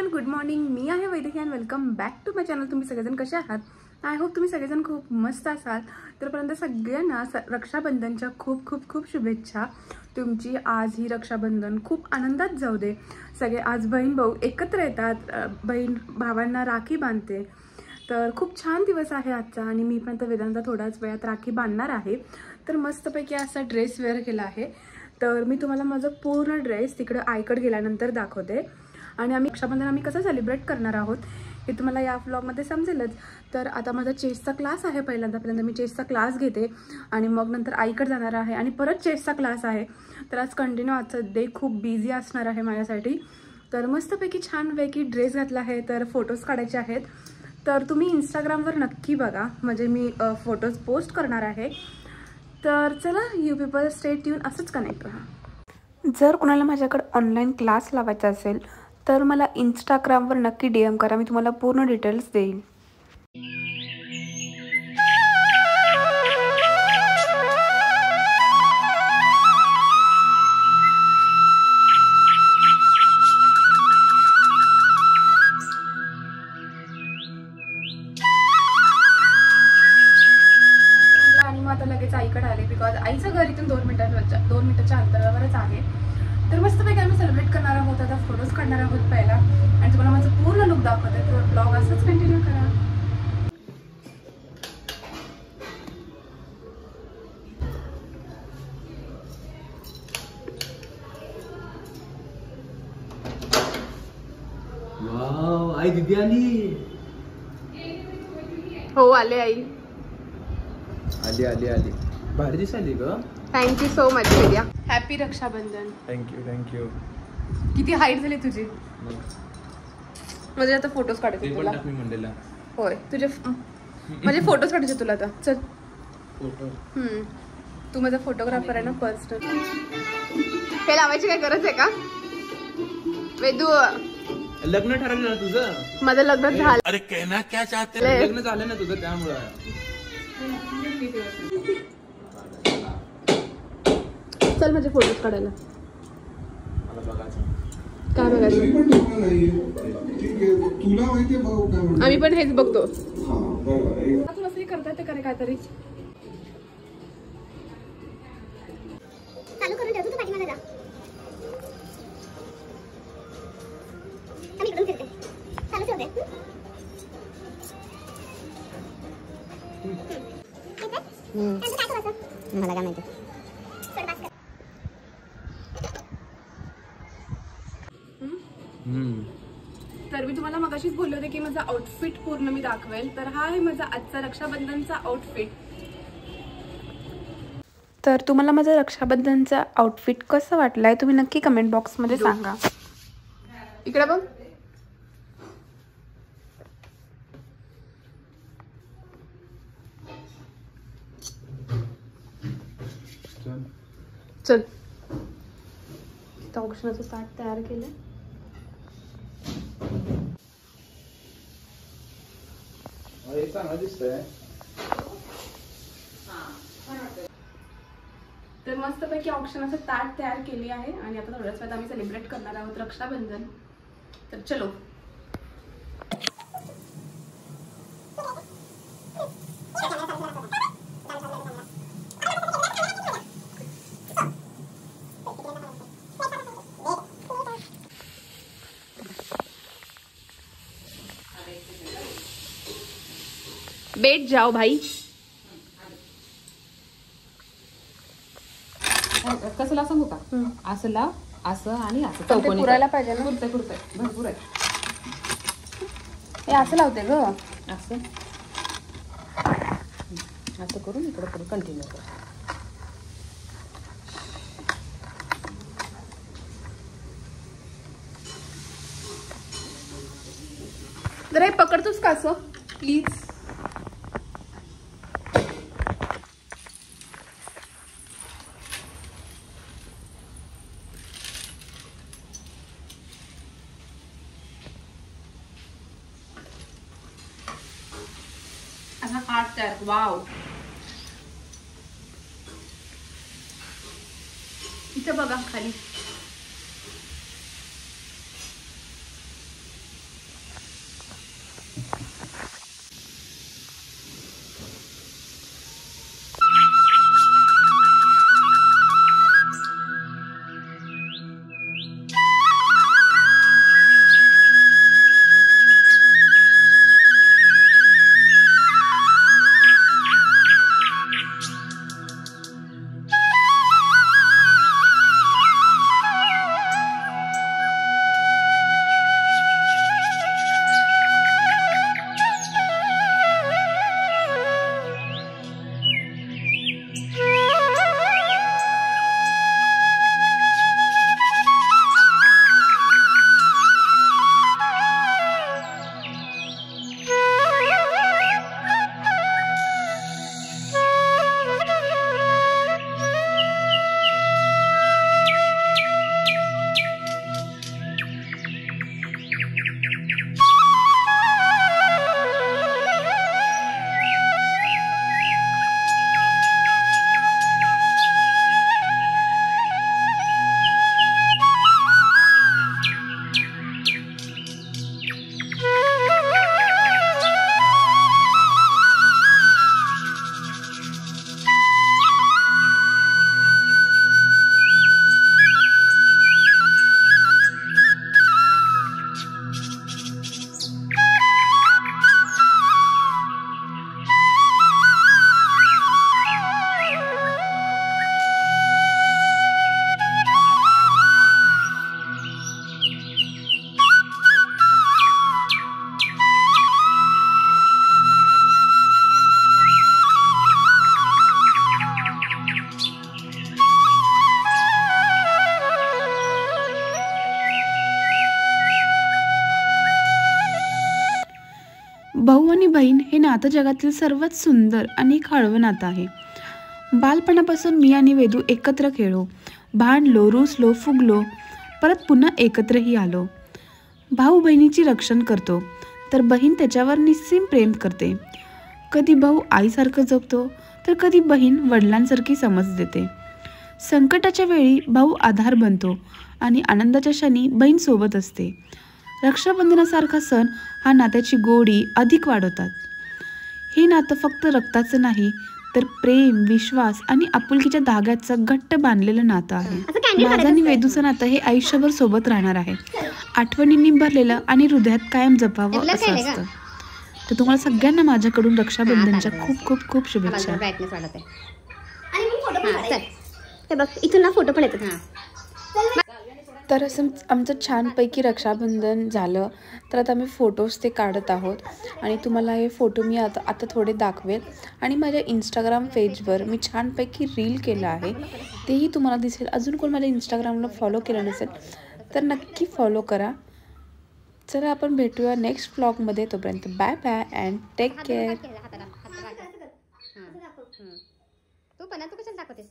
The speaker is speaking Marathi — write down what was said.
Everyone, good morning. मी आहे Vaidehi and welcome back to my channel. तुम्ही सगळेजण कसे आहात? आय होप तुम्ही सगळेजण खूप मस्त असाल. तरपर्यंत सगळ्यांना रक्षाबंधनच्या खूप खूप खूप शुभेच्छा. तुमची आज ही रक्षाबंधन खूप आनंदात जाऊ दे. सगळे आज बहीण भाऊ एकत्र येतात, बहीण भावांना राखी बांधते. तर खूप छान दिवस आहे आजचा आणि मी पण तर वेदांता थोड्याच वेळात राखी बांधणार आहे. तर मस्तपैकी असा ड्रेस वेअर केला आहे. तर मी तुम्हाला माझं पूर्ण ड्रेस तिकडे आईकडे गेल्यानंतर दाखवते. आणि आम्ही रक्षाबंधन कसं सेलिब्रेट करणार आहोत हे तुम्हाला या व्लॉगमध्ये समजेलच. तर आता माझा चेसचा क्लास आहे. पहिल्यांदा मी चेसचा क्लास घेते आणि मग नंतर आईकडे जाणार आहे आणि परत चेसचा क्लास आहे. तर आज कंटिन्यू आजचं डे खूप बिझी असणार आहे माझ्यासाठी. तर मस्तपैकी छानपैकी ड्रेस घातला आहे. तर फोटोज काढायचे आहेत. तर तुम्ही इंस्टाग्रामवर नक्की बघा, म्हणजे मी फोटोज पोस्ट करणार आहे. तर चला, यू पीपल स्टे ट्यून, असंच कनेक्ट राहा. जर कोणाला माझ्याकडे ऑनलाईन क्लास लावायचा असेल तर मला इंस्टाग्रामवर नक्की DM करा. मी तुम्हाला पूर्ण डिटेल्स देईल. आणि मग आता लगेच आईकडे आले, बिकॉज आईचं घर इथून 2 मिनिटाच्या अंतरावरच आहे. तर मस्तपैकी आम्ही सेलिब्रेट करणार आहोत. आता फोटोज काढणार आहोत पहिला आणि तुम्हाला माझं पूर्ण लुक दाखवते. तर ब्लॉग असंच कंटिन्यू करा. वाव, आई दीदी आली. हो, आले आई. आली आली आली. भारी दिसाली ग. थँक्यू सो मच विद्या. हॅपी रक्षाबंधन. थँक्यू. किती हाईट झाली तुझी. म्हणजे आता फोटोज काढायचे तुला. होय, तुझे म्हणजे फोटोज काढायचे तुला आता. चल फोटो. तू माझा फोटोग्राफर आहे ना पर्सनल. हे लावायची काय गरज आहे का वेदू? लग्न ठरवलं ना तुझं? माझं लग्न झालं. अरे कहना क्या चाहते? लग्न झालं ना तुझं, त्यामुळे. चल माझे फोटोज काढायला. मला बघायचं. काय बघायचं? आम्ही पण हेच बघतो. तू असंही करता येते का काहीतरी? चालू करून ठेव. तू पाठीमागे जा. आम्ही इकडून फिरते. चालू ठेवते. मला काय माहिती. तर मी तुम्हाला मगाशीच बोलले होते की माझा आउटफिट पूर्ण मी दाखवेल. तर हा आहे माझा आजचा रक्षाबंधनचा आउटफिट. तर तुम्हाला माझं रक्षाबंधनचा आउटफिट कसं वाटलंय तुम्ही नक्की कमेंट बॉक्समध्ये सांगा. इकडे बघ. चल, औक्षणाचं ताट तयार केलं. तर मस्तपैकी औक्षणाचं ताट तयार केली आहे आणि आता थोड्याच वेळात आम्ही सेलिब्रेट करणार आहोत रक्षाबंधन. तर चलो. बैठ जाओ भाई. कसं लाव सांगू का? असं लाव, असं आणि असं चौकोनी पुरायला पाहिजे ना. पुरतंय भरपूर आहे. हे असं लावते ग. असं असं करून इकडे करून कंटिन्यू कर. जरा हे पकडतोस का असं प्लीज? असा हार्ट तयार. वाव. इथे बघा खाली. आणि बहीण हे नातं जगातील सर्वात सुंदर आणि खाळवं नातं आहे. बालपणापासून मी आणि वेदू एकत्र खेळलो, भांडलो, रुसलो, फुगलो, परत पुन्हा एकत्रही आलो. भाऊ बहिणीची रक्षण करतो तर बहीण त्याच्यावर निस्सीम प्रेम करते. कधी भाऊ आईसारखं जपतो तर कधी बहीण वडिलांसारखी समज देते. संकटाच्या वेळी भाऊ आधार बनतो आणि आनंदाच्या क्षणी बहीण सोबत असते. रक्षाबंधनासारखा सण हा नात्याची गोडी अधिक वाढवतात. हे नातं फक्त रक्ताचं नाही तर प्रेम, विश्वास आणि आपुलकीच्या धाग्याचं घट्ट बांधलेलं नातं आहे. माझं आणि वेदूचं नातं हे आयुष्यभर सोबत राहणार आहे. आठवणींनी भरलेलं आणि हृदयात कायम जपावं असं असतं. तर तुम्हाला सगळ्यांना माझ्याकडून रक्षाबंधनच्या खूप खूप खूप शुभेच्छा. आणि मी फोटो पण काढते. हे बघ इथून ना फोटो पण येतात. तर असं आमचं छानपैकी रक्षाबंधन झालं. तर आता आम्ही फोटोज ते काढत आहोत आणि तुम्हाला हे फोटो मी आता थोडे दाखवेल. आणि माझ्या इंस्टाग्राम पेजवर मी छानपैकी रील केलं आहे, तेही तुम्हाला दिसेल. अजून कोण माझ्या इंस्टाग्रामला फॉलो केलं नसेल तर नक्की फॉलो करा. चला आपण भेटूया नेक्स्ट व्लॉगमध्ये. तोपर्यंत bye bye and take care. तू पण तू कशाला दाखवतेस?